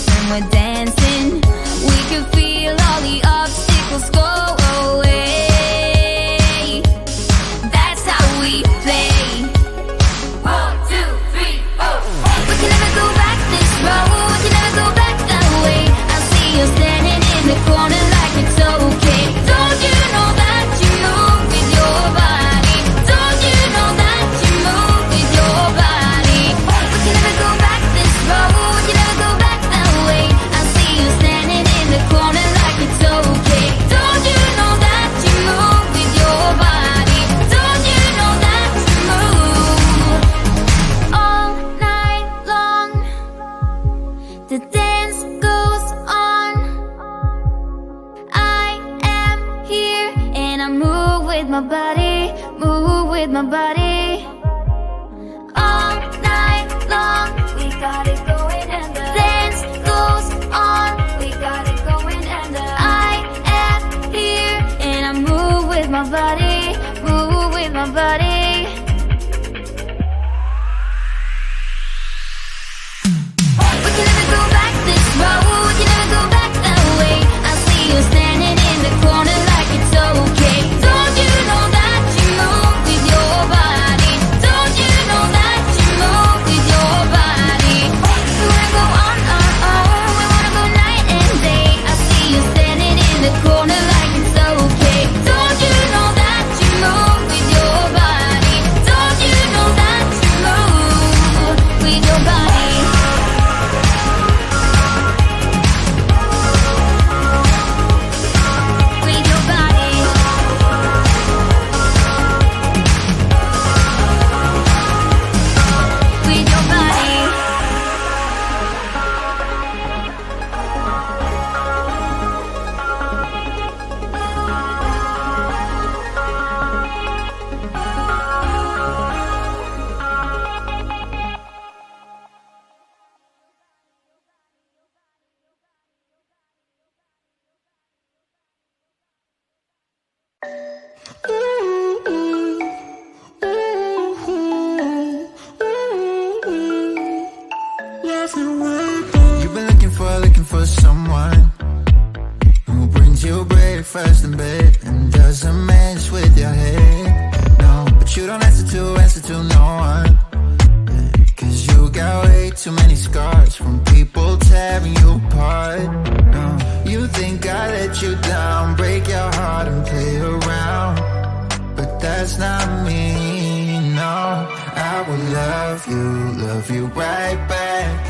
face when we're dancing. We can feel all the obstacles go away. That's how we play. 1, 2, 3, 4. We can never go back this road. We can never go back that way. I see you standing in the corner like it's okay. Don't you know that you move with your body? Don't you know that you move with your body? We can never go back this road. We can never go back that way. I see you standing in the corner like it's okay. Don't you know that you move with your body? Don't you know that you move all night long? The dance goes on. I am here and I move with my body, move with my body. All night long, we got it going and the dance goes on. We got it going and I am here and I move with my body, move with my body. We can never go back this road. We can never go back that way. I see you standing in the corner like it's okay. Don't you know that you move with your body? Don't you know that you move with your body? We wanna go on, we wanna go night and day. I see you standing in the corner like it's okay. Don't you know that you move with your body? Don't you know that you move with your body? With your body. With your body. You've been looking for someone who brings you breakfast in bed and doesn't mess with your head. No, but you don't answer to no one. Cause you got way too many scars from people tearing you apart. No, you think I let you down, break your heart and play around. But that's not me, no. I will love you right back.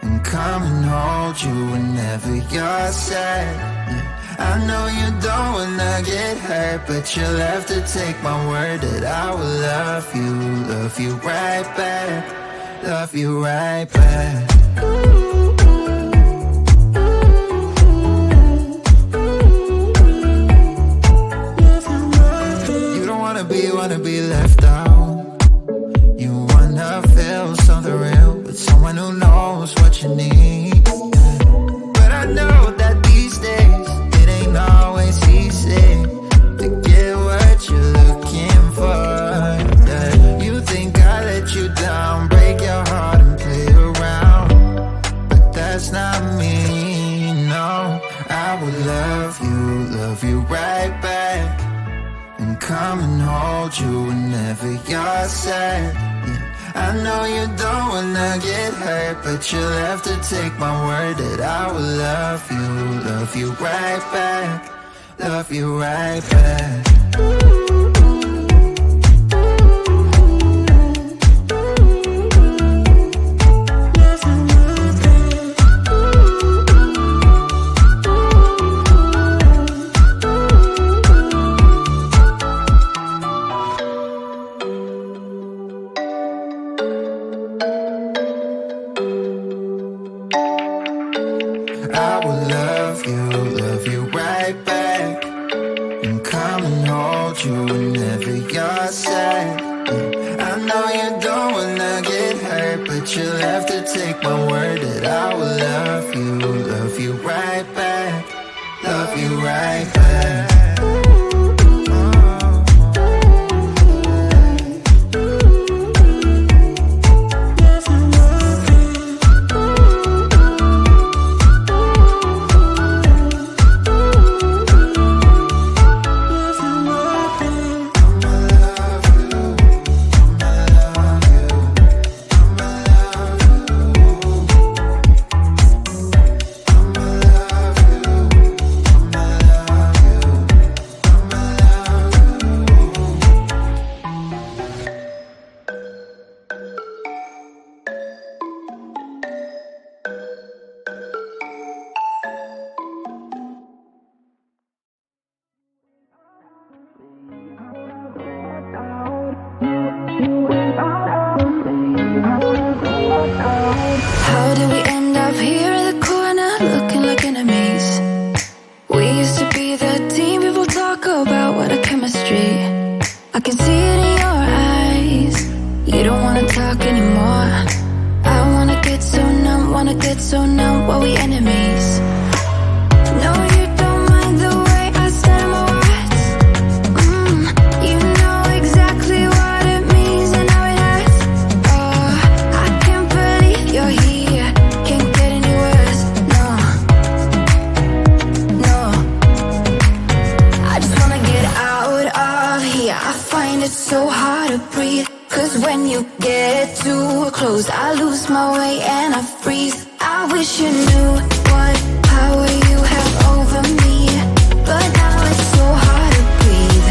And come and hold you whenever you're sad. Yeah, I know you don't wanna get hurt, but you'll have to take my word that I will love you right back. Love you right back. You don't wanna be left out. You wanna feel something real with someone who knows what you need. But I know that these days it ain't always easy to get what you're looking for. Yeah. You think I let you down, break your heart and play around, but that's not me, no. I will love you right back. And come and hold you whenever you're sad. Yeah. I know you don't wanna get hurt, but you'll have to take my word that I will love you right back. Love you right back. I will love you right back. And come and hold you whenever you're sad. Yeah. I know you don't wanna get hurt, but you'll have to take my word that I will love you right back. Love you right back. How did we end up here in the corner, looking like enemies? We used to be the team people talk about, what a chemistry. I can see it in your eyes. You don't wanna talk anymore. I wanna get so numb, while we enemies. No, you don't mind the way I said my words. You know exactly what it means and how it hurts. Oh, I can't believe you're here. Can't get any worse. No, no. I just wanna get out of here. I find it so hard to breathe. 'Cause when you get too close, I lose my way and I freeze. I wish you knew what power you have over me, but now it's so hard to breathe.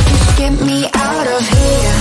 Just get me out of here.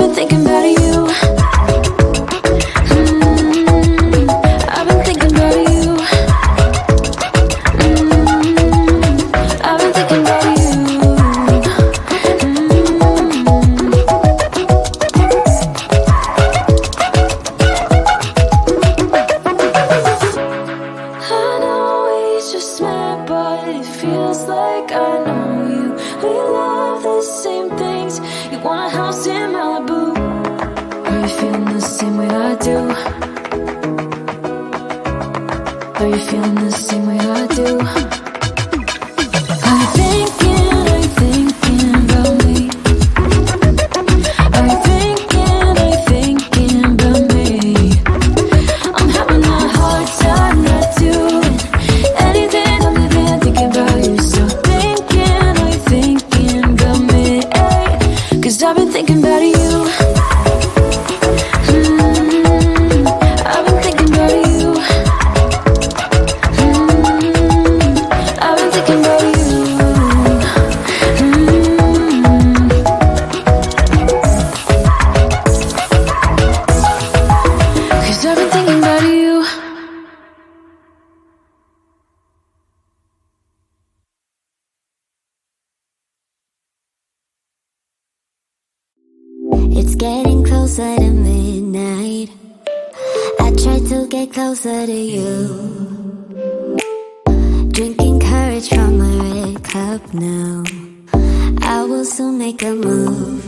been thinking about you. I've been thinking about you. I've been thinking about you. I know we just met, but it feels like I know you. We love the same things. You want a house in Malibu. Are you feeling the same way I do? Are you feeling the same way I do? Are you thinking about me? Are you thinking about me? I'm having a hard time not doing anything other than thinking about you. So are you thinking about me? Cause I've been thinking about you. I've been thinking about you. I've been thinking about you. Cause I've been thinking about you. It's getting closer to midnight. I try to get closer to you. Drinking courage from my red cup now. I will soon make a move.